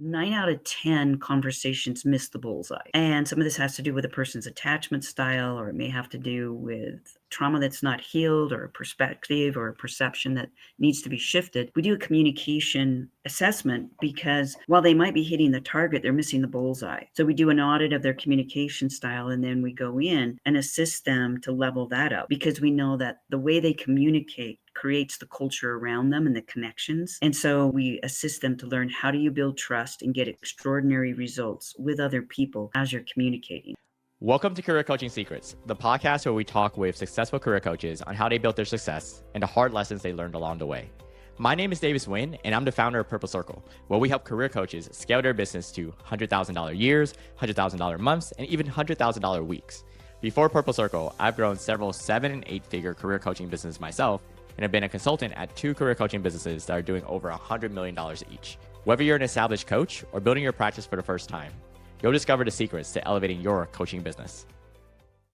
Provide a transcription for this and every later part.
9 out of 10 conversations miss the bullseye. And some of this has to do with a person's attachment style, or it may have to do with trauma that's not healed, or a perspective or a perception that needs to be shifted. We do a communication assessment because while they might be hitting the target, they're missing the bullseye. So we do an audit of their communication style, and then we go in and assist them to level that out, because we know that the way they communicate creates the culture around them and the connections. And so we assist them to learn, how do you build trust and get extraordinary results with other people as you're communicating. Welcome to Career Coaching Secrets, the podcast where we talk with successful career coaches on how they built their success and the hard lessons they learned along the way. My name is Davis Nguyen, and I'm the founder of Purple Circle, where we help career coaches scale their business to $100,000 years, $100,000 months, and even $100,000 weeks. Before Purple Circle, I've grown several 7- and 8-figure career coaching businesses myself, and have been a consultant at 2 career coaching businesses that are doing over $100 million each. Whether you're an established coach or building your practice for the first time, you'll discover the secrets to elevating your coaching business.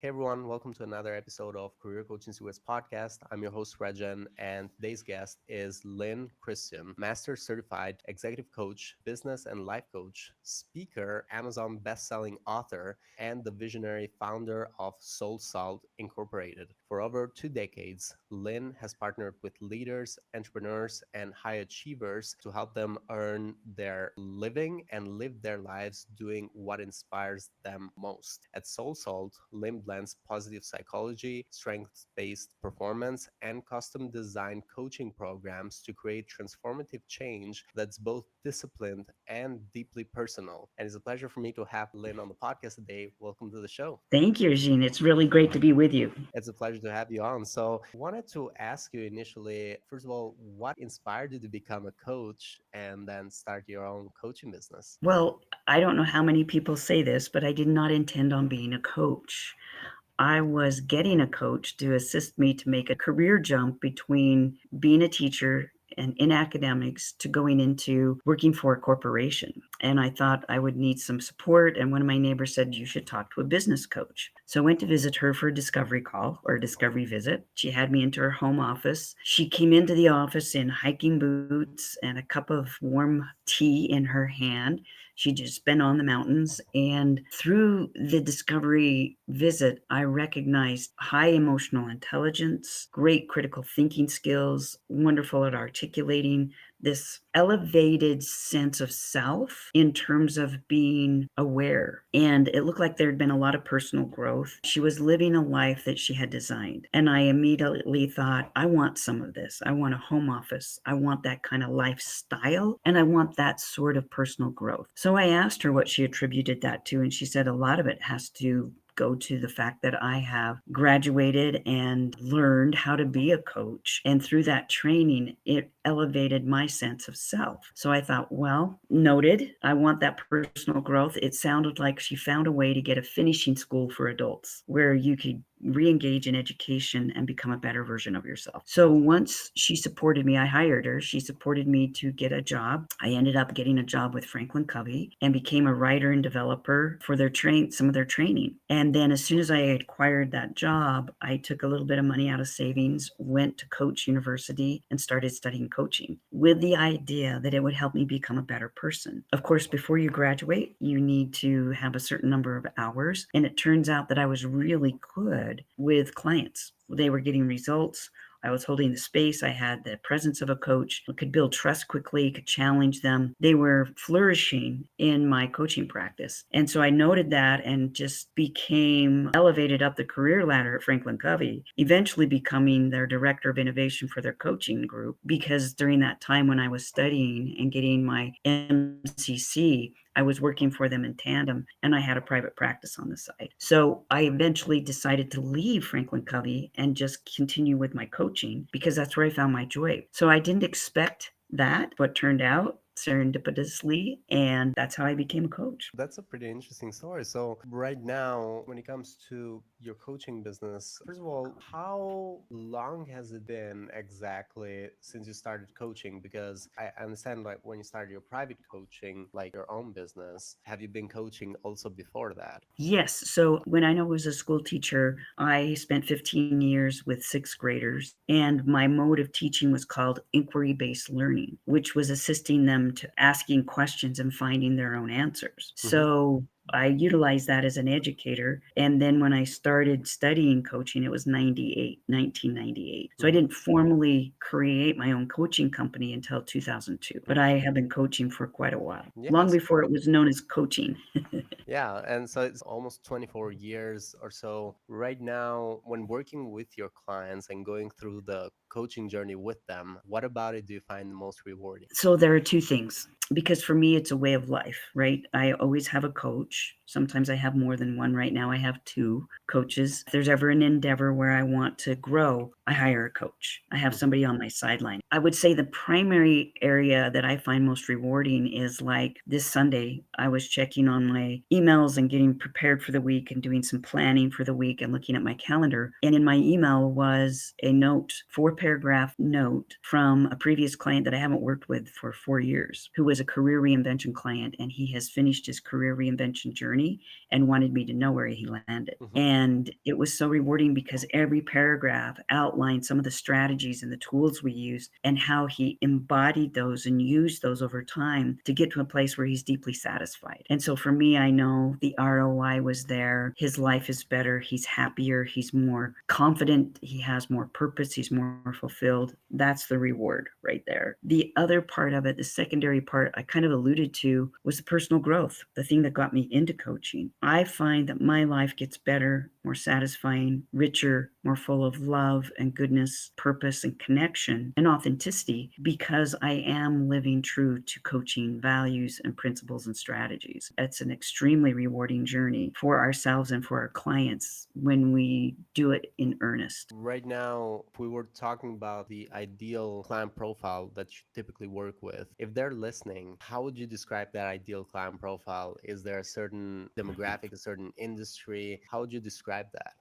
Hey everyone, welcome to another episode of Career Coaching Secrets podcast. I'm your host, Regan, and today's guest is Lyn Christian, Master Certified Executive Coach, Business and Life Coach, speaker, Amazon bestselling author, and the visionary founder of SoulSalt Inc. For over 2 decades, Lyn has partnered with leaders, entrepreneurs, and high achievers to help them earn their living and live their lives doing what inspires them most. At SoulSalt, Lyn blends positive psychology, strengths-based performance, and custom-designed coaching programs to create transformative change that's both disciplined and deeply personal. And it's a pleasure for me to have Lyn on the podcast today. Welcome to the show. Thank you, Jean. It's really great to be with you. It's a pleasure to have you on. So I wanted to ask you initially, first of all, what inspired you to become a coach and then start your own coaching business? Well, I don't know how many people say this, but I did not intend on being a coach. I was getting a coach to assist me to make a career jump between being a teacher and in academics to going into working for a corporation. And I thought I would need some support. And one of my neighbors said, you should talk to a business coach. So I went to visit her for a discovery call or a discovery visit. She had me into her home office. She came into the office in hiking boots and a cup of warm tea in her hand. She'd just been on the mountains. And through the discovery visit, I recognized high emotional intelligence, great critical thinking skills, wonderful at articulating, this elevated sense of self in terms of being aware. And it looked like there had been a lot of personal growth. She was living a life that she had designed. And I immediately thought, I want some of this. I want a home office. I want that kind of lifestyle. And I want that sort of personal growth. So I asked her what she attributed that to. And she said a lot of it has to go to the fact that I have graduated and learned how to be a coach. And through that training, it elevated my sense of self. So I thought, well, noted, I want that personal growth. It sounded like she found a way to get a finishing school for adults where you could re-engage in education and become a better version of yourself. So once she supported me, I hired her. She supported me to get a job. I ended up getting a job with Franklin Covey and became a writer and developer for some of their training. And then as soon as I acquired that job, I took a little bit of money out of savings, went to Coach University and started studying coaching with the idea that it would help me become a better person. Of course, before you graduate, you need to have a certain number of hours. And it turns out that I was really good with clients. They were getting results. I was holding the space. I had the presence of a coach. I could build trust quickly, could challenge them. They were flourishing in my coaching practice. And so I noted that and just became elevated up the career ladder at Franklin Covey, eventually becoming their director of innovation for their coaching group. Because during that time when I was studying and getting my MCC, I was working for them in tandem, and I had a private practice on the side. So I eventually decided to leave Franklin Covey and just continue with my coaching because that's where I found my joy. So I didn't expect that, but turned out serendipitously, and that's how I became a coach. That's a pretty interesting story. So right now, when it comes to your coaching business, first of all, how long has it been exactly since you started coaching? Because I understand like when you started your private coaching, like your own business, have you been coaching also before that? Yes. So when I was a school teacher, I spent 15 years with 6th graders, and my mode of teaching was called inquiry-based learning, which was assisting them them to asking questions and finding their own answers. Mhm. So I utilized that as an educator. And then when I started studying coaching, it was 1998. So I Mhm. didn't formally create my own coaching company until 2002, but I have been coaching for quite a while, long Yes. before it was known as coaching. Yeah, and so it's almost 24 years or so. Right now, when working with your clients and going through the coaching journey with them, what about it do you find the most rewarding? So there are two things, because for me, it's a way of life, right? I always have a coach. Sometimes I have more than one. Right now, I have two coaches. If there's ever an endeavor where I want to grow, I hire a coach. I have Mhm. somebody on my sideline. I would say the primary area that I find most rewarding is like this Sunday, I was checking on my emails and getting prepared for the week and doing some planning for the week and looking at my calendar. And in my email was a note, 4-paragraph note from a previous client that I haven't worked with for 4 years, who was a career reinvention client, and he has finished his career reinvention journey and wanted me to know where he landed. Mhm. And it was so rewarding because every paragraph outlined some of the strategies and the tools we used and how he embodied those and used those over time to get to a place where he's deeply satisfied. And so for me, I know the ROI was there. His life is better. He's happier. He's more confident. He has more purpose. He's more fulfilled. That's the reward right there. The other part of it, the secondary part I kind of alluded to, was the personal growth, the thing that got me into coaching. I find that my life gets better, more satisfying, richer, more full of love and goodness, purpose and connection and authenticity because I am living true to coaching values and principles and strategies. It's an extremely rewarding journey for ourselves and for our clients when we do it in earnest. Right now, if we were talking about the ideal client profile that you typically work with, if they're listening, how would you describe that ideal client profile? Is there a certain demographic, a certain industry? How would you describe that?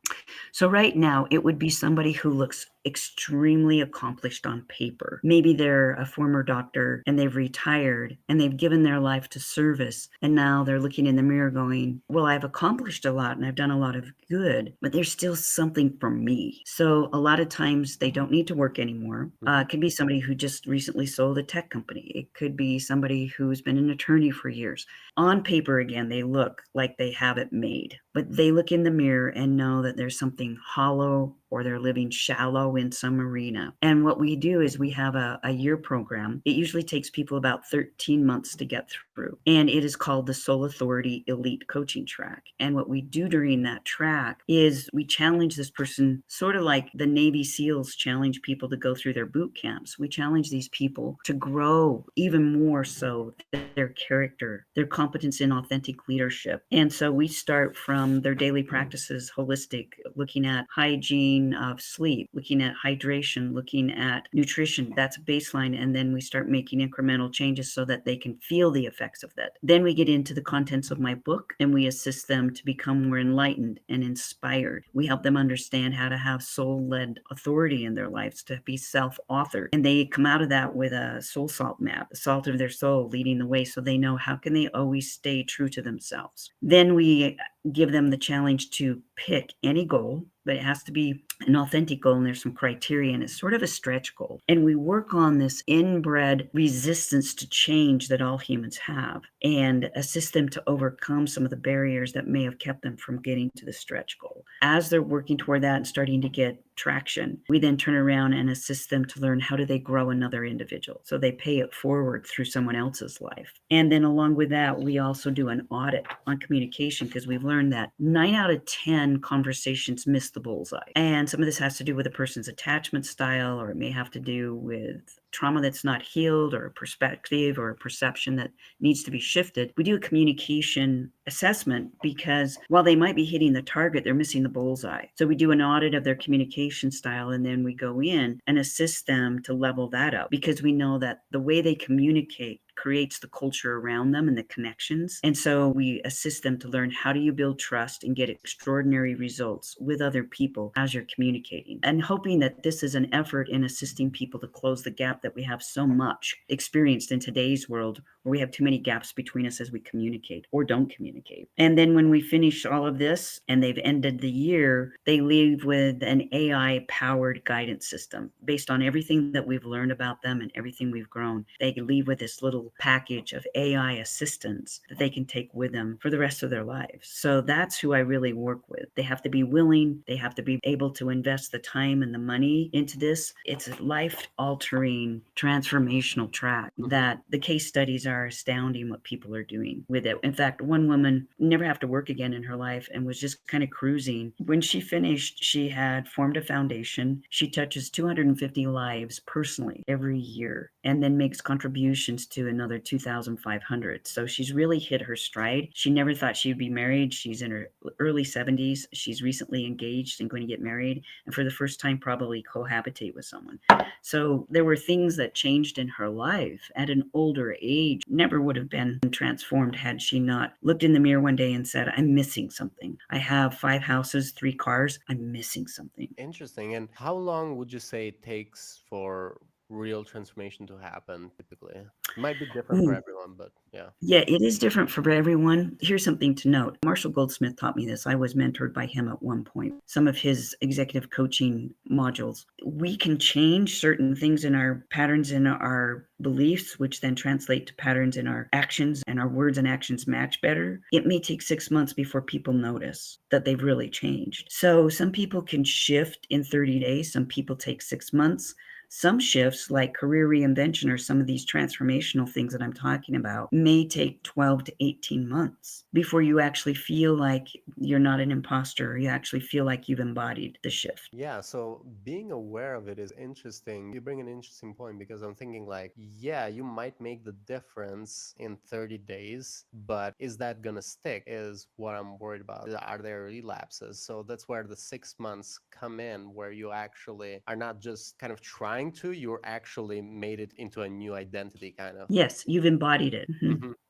So right now, it would be somebody who looks extremely accomplished on paper. Maybe they're a former doctor and they've retired and they've given their life to service. And now they're looking in the mirror going, well, I've accomplished a lot and I've done a lot of good, but there's still something for me. So a lot of times they don't need to work anymore. It could be somebody who just recently sold a tech company. It could be somebody who's been an attorney for years. On paper, again, they look like they have it made, but they look in the mirror and know that there's something hollow or they're living shallow in some arena. And what we do is we have a year program. It usually takes people about 13 months to get through. And it is called the Soul Authority Elite Coaching Track. And what we do during that track is we challenge this person, sort of like the Navy SEALs challenge people to go through their boot camps. We challenge these people to grow even more so their character, their competence in authentic leadership. And so we start from their daily practices, holistic, looking at hygiene of sleep, looking at hydration, looking at nutrition. That's baseline. And then we start making incremental changes so that they can feel the effects of that. Then we get into the contents of my book and we assist them to become more enlightened and inspired. We help them understand how to have soul-led authority in their lives, to be self-authored. And they come out of that with a soul salt map, the salt of their soul leading the way, so they know how can they always stay true to themselves. Then we give them the challenge to pick any goal, but it has to be an authentic goal, and there's some criteria, and it's sort of a stretch goal. And we work on this inbred resistance to change that all humans have and assist them to overcome some of the barriers that may have kept them from getting to the stretch goal. As they're working toward that and starting to get traction, we then turn around and assist them to learn how do they grow another individual. So they pay it forward through someone else's life. And then along with that, we also do an audit on communication because we've learned that 9 out of 10 conversations miss the bullseye. And some of this has to do with a person's attachment style, or it may have to do with trauma that's not healed, or a perspective or a perception that needs to be shifted. We do a communication assessment because while they might be hitting the target, they're missing the bullseye. So we do an audit of their communication style, and then we go in and assist them to level that up because we know that the way they communicate creates the culture around them and the connections. And so we assist them to learn how do you build trust and get extraordinary results with other people as you're communicating, and hoping that this is an effort in assisting people to close the gap that we have so much experienced in today's world, where we have too many gaps between us as we communicate or don't communicate. And then when we finish all of this and they've ended the year, they leave with an AI powered guidance system based on everything that we've learned about them and everything we've grown. They leave with this little whole package of AI assistants that they can take with them for the rest of their lives. So that's who I really work with. They have to be willing, they have to be able to invest the time and the money into this. It's a life altering, transformational track that the case studies are astounding what people are doing with it. In fact, one woman never have to work again in her life and was just kind of cruising. When she finished, she had formed a foundation. She touches 250 lives personally every year and then makes contributions to another 2,500. So she's really hit her stride. She never thought she'd be married. She's in her early 70s. She's recently engaged and going to get married, and for the first time probably cohabitate with someone. So there were things that changed in her life at an older age. Never would have been transformed had she not looked in the mirror one day and said, I'm missing something. I have 5 houses, 3 cars. I'm missing something. Interesting. And how long would you say it takes for real transformation to happen typically? It might be different for Ooh. everyone, but yeah. Yeah, it is different for everyone. Here's something to note. Marshall Goldsmith taught me this. I was mentored by him at one point. Some of his executive coaching modules. We can change certain things in our patterns in our beliefs, which then translate to patterns in our actions, and our words and actions match better. It may take 6 months before people notice that they've really changed. So some people can shift in 30 days. Some people take 6 months. Some shifts, like career reinvention or some of these transformational things that I'm talking about, may take 12 to 18 months before you actually feel like you're not an imposter, or you actually feel like you've embodied the shift. Yeah, so being aware of it is interesting. You bring an interesting point because I'm thinking like, yeah, you might make the difference in 30 days, but is that gonna stick is what I'm worried about. Are there relapses? So that's where the 6 months come in, where you actually are not just kind of trying to, you're actually made it into a new identity kind of. Yes, you've embodied it.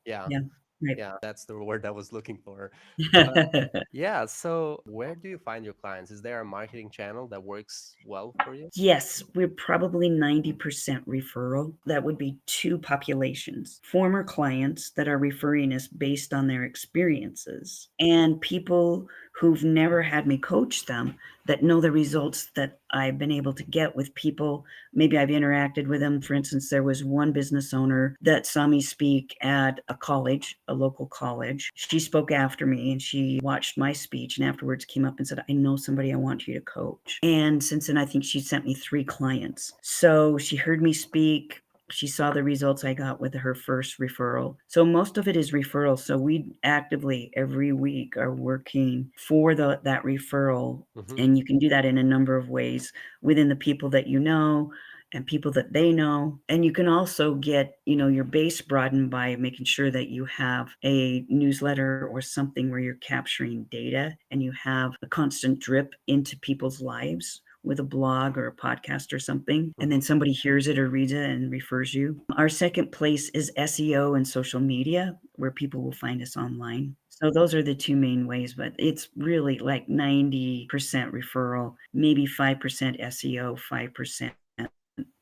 Yeah. Yeah, right. Yeah, that's the word I was looking for. But yeah, so where do you find your clients? Is there a marketing channel that works well for you? Yes, we're probably 90% referral. That would be 2 populations: former clients that are referring us based on their experiences, and people who've never had me coach them that know the results that I've been able to get with people. Maybe I've interacted with them. For instance, there was one business owner that saw me speak at a college, a local college. She spoke after me and she watched my speech and afterwards came up and said, I know somebody I want you to coach. And since then, I think she sent me 3 clients. So she heard me speak. She saw the results I got with her first referral. So most of it is referral. So we actively every week are working for that referral. And you can do that in a number of ways within the people that you know and people that they know. And you can also get, your base broadened by making sure that you have a newsletter or something where you're capturing data and you have a constant drip into people's lives with a blog or a podcast or something, and then somebody hears it or reads it and refers you. Our second place is SEO and social media, where people will find us online. So those are the 2 main ways, but it's really like 90% referral, maybe 5% SEO, 5%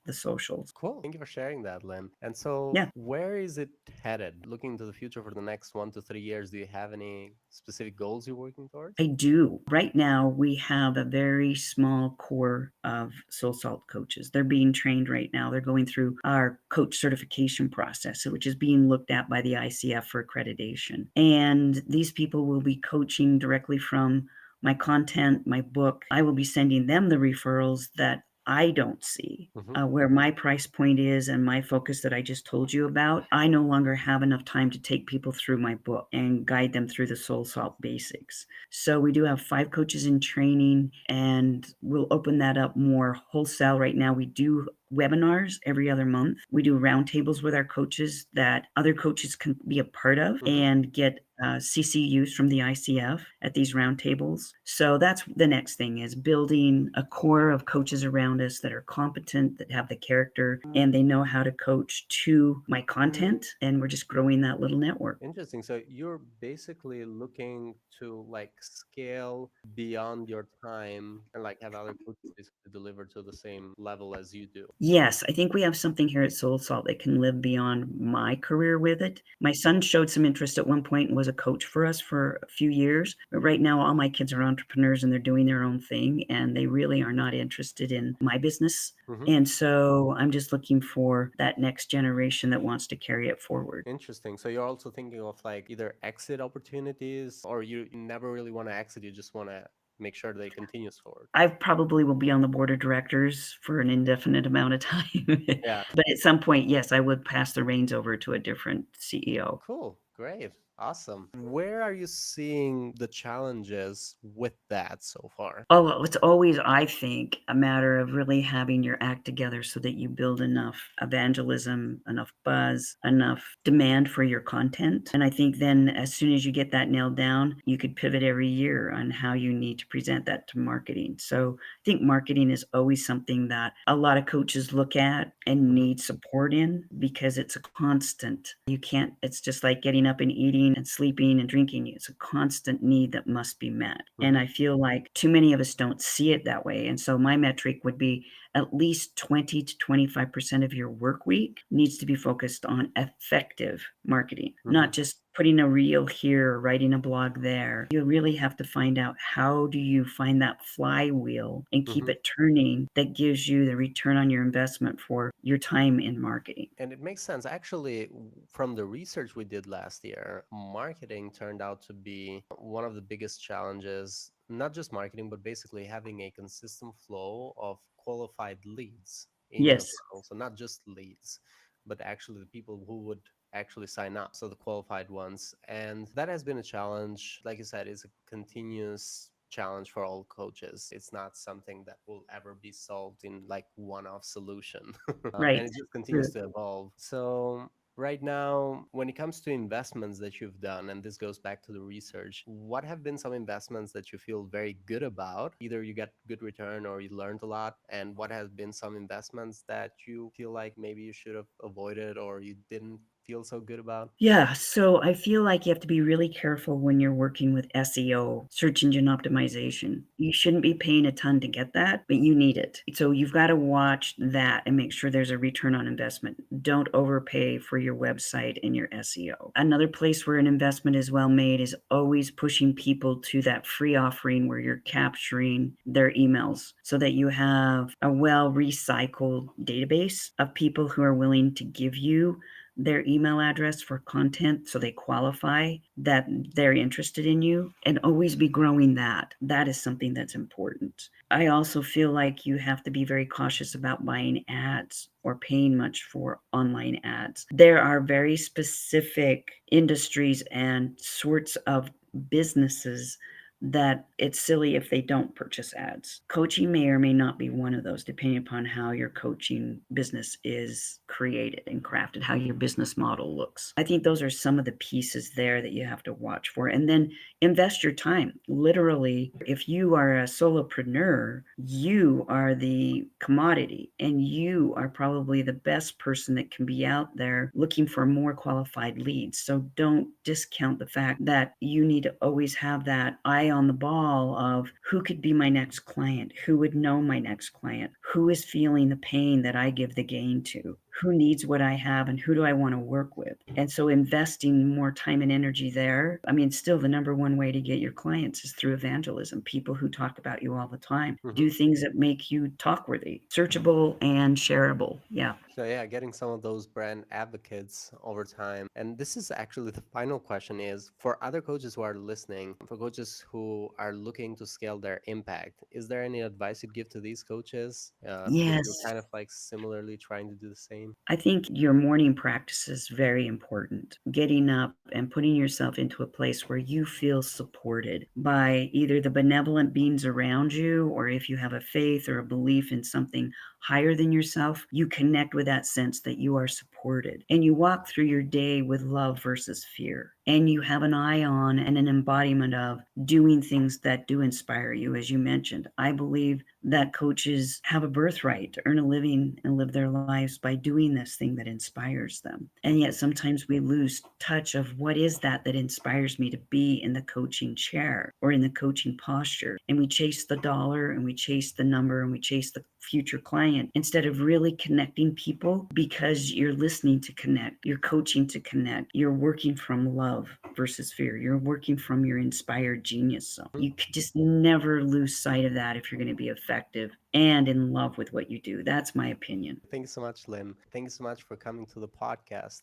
the socials. Cool. Thank you for sharing that, Lynn. And so, Yeah. where is it headed? Looking to the future for the next 1 to 3 years, do you have any specific goals you're working towards? I do. Right now, we have a very small core of SoulSalt coaches. They're being trained right now. They're going through our coach certification process, which is being looked at by the ICF for accreditation. And these people will be coaching directly from my content, my book. I will be sending them the referrals that I don't see. Where my price point is and my focus that I just told you about, I no longer have enough time to take people through my book and guide them through the Soul Salt basics. So we do have 5 coaches in training, and we'll open that up more wholesale. Right now, we do webinars every other month. We do roundtables with our coaches that other coaches can be a part of and get CCUs from the ICF at these roundtables. So that's the next thing, is building a core of coaches around us that are competent, that have the character, and they know how to coach to my content. And we're just growing that little network. Interesting. So you're basically looking to like scale beyond your time and like have other coaches basically deliver to the same level as you do. Yes, I think we have something here at SoulSalt that can live beyond my career with it. My son showed some interest at one point and was a coach for us for a few years. But right now, all my kids are entrepreneurs and they're doing their own thing, and they really are not interested in my business. Hmm. And so I'm just looking for that next generation that wants to carry it forward. Interesting. So you're also thinking of like either exit opportunities, or you never really want to exit, you just want to make sure that it continues forward. I probably will be on the board of directors for an indefinite amount of time. Yeah. But at some point, yes, I would pass the reins over to a different CEO. Cool. Great. Awesome. Where are you seeing the challenges with that so far? Oh, well, it's always, I think, a matter of really having your act together so that you build enough evangelism, enough buzz, enough demand for your content. And I think then as soon as you get that nailed down, you could pivot every year on how you need to present that to marketing. So I think marketing is always something that a lot of coaches look at and Mhm. need support in because it's a constant. You can't, it's just like getting up and eating and sleeping and drinking. It's a constant need that must be met. And Mhm. I feel like too many of us don't see it that way. And so my metric would be at least 20 to 25% of your work week needs to be focused on effective marketing, not Mhm. just putting a reel here or writing a blog there. You really have to find out how do you find that flywheel and keep Mhm. it turning that gives you the return on your investment for your time in marketing. And it makes sense. Actually, from the research we did last year, marketing turned out to be one of the biggest challenges, not just marketing, but basically having a consistent flow of qualified leads in your Yes. funnel. So, not just leads, but actually the people who would actually sign up. So, the qualified ones. And that has been a challenge. Like you said, it's a continuous challenge for all coaches. It's not something that will ever be solved in like one-off solution. And Right. it just continues True. to evolve. So right now, when it comes to investments that you've done, and this goes back to the research, what have been some investments that you feel very good about? Either you got good return or you learned a lot, and what has been some investments that you feel like maybe you should have avoided or you didn't feel so good about? Yeah, so I feel like you have to be really careful when you're working with SEO, search engine optimization. You shouldn't be paying a ton to get that, but you need it. So you've got to watch that and make sure there's a return on investment. Don't overpay for your website and your SEO. Another place where an investment is well made is always pushing people to that free offering where you're capturing their emails so that you have a well recycled database of people who are willing to give you their email address for content so they qualify that they're interested in you, and always be growing that. That is something that's important. I also feel like you have to be very cautious about buying ads or paying much for online ads. There are very specific industries and sorts of businesses that it's silly if they don't purchase ads. Coaching may or may not be one of those, depending upon how your coaching business is created and crafted, how your business model looks. I think those are some of the pieces there that you have to watch for. And then invest your time. Literally, if you are a solopreneur, you are the commodity and you are probably the best person that can be out there looking for more qualified leads. So don't discount the fact that you need to always have that eye on the ball of who could be my next client, who would know my next client, who is feeling the pain that I give the gain to, who needs what I have, and who do I want to work with. And so investing more time and energy there. I mean, still the number one way to get your clients is through evangelism. People who talk about you all the time, Mhm. do things that make you talk worthy, searchable and shareable. Yeah. So yeah, getting some of those brand advocates over time. And this is actually the final question is for other coaches who are listening, for coaches who are looking to scale their impact, is there any advice you'd give to these coaches who are Yes. kind of like similarly trying to do the same? I think your morning practice is very important. Getting up and putting yourself into a place where you feel supported by either the benevolent beings around you, or if you have a faith or a belief in something higher than yourself, you connect with that sense that you are supported. And you walk through your day with love versus fear. And you have an eye on and an embodiment of doing things that do inspire you, as you mentioned. I believe that coaches have a birthright to earn a living and live their lives by doing this thing that inspires them. And yet sometimes we lose touch of what is that that inspires me to be in the coaching chair or in the coaching posture. And we chase the dollar and we chase the number and we chase the future client client instead of really connecting people, because you're listening to connect, you're coaching to connect, you're working from love versus fear, you're working from your inspired genius zone. You could just never lose sight of that if you're going to be effective and in love with what you do. That's my opinion. Thank you so much, Lyn. Thank you so much for coming to the podcast.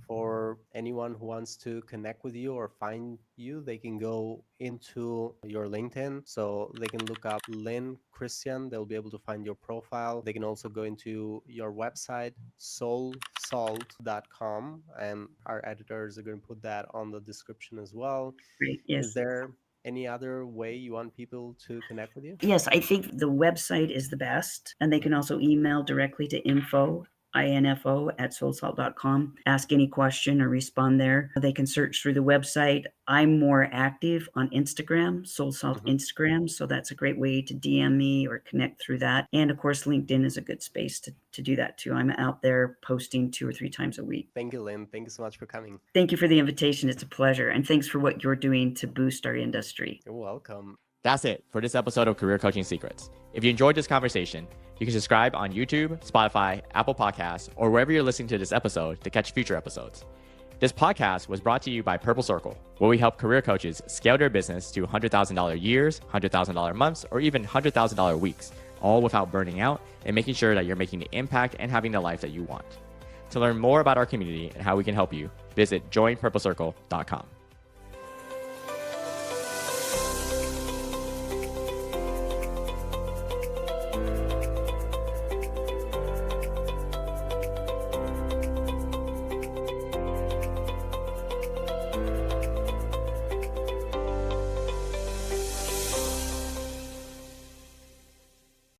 For anyone who wants to connect with you or find you, they can go into your LinkedIn. So they can look up Lyn Christian. They'll be able to find your profile. They can also go into your website, soulsalt.com. And our editors are going to put that on the description as well. Great. Yes. Is there any other way you want people to connect with you? Yes, I think the website is the best. And they can also email directly to info at soulsalt.com. Ask any question or respond there. They can search through the website. I'm more active on Instagram, SoulSalt Instagram. So that's a great way to DM me or connect through that. And of course, LinkedIn is a good space to do that too. I'm out there posting 2 or 3 times a week. Thank you, Lyn. Thank you so much for coming. Thank you for the invitation. It's a pleasure. And thanks for what you're doing to boost our industry. You're welcome. That's it for this episode of Career Coaching Secrets. If you enjoyed this conversation, you can subscribe on YouTube, Spotify, Apple Podcasts, or wherever you're listening to this episode to catch future episodes. This podcast was brought to you by Purple Circle, where we help career coaches scale their business to $100,000 years, $100,000 months, or even $100,000 weeks, all without burning out and making sure that you're making the impact and having the life that you want. To learn more about our community and how we can help you, visit joinpurplecircle.com.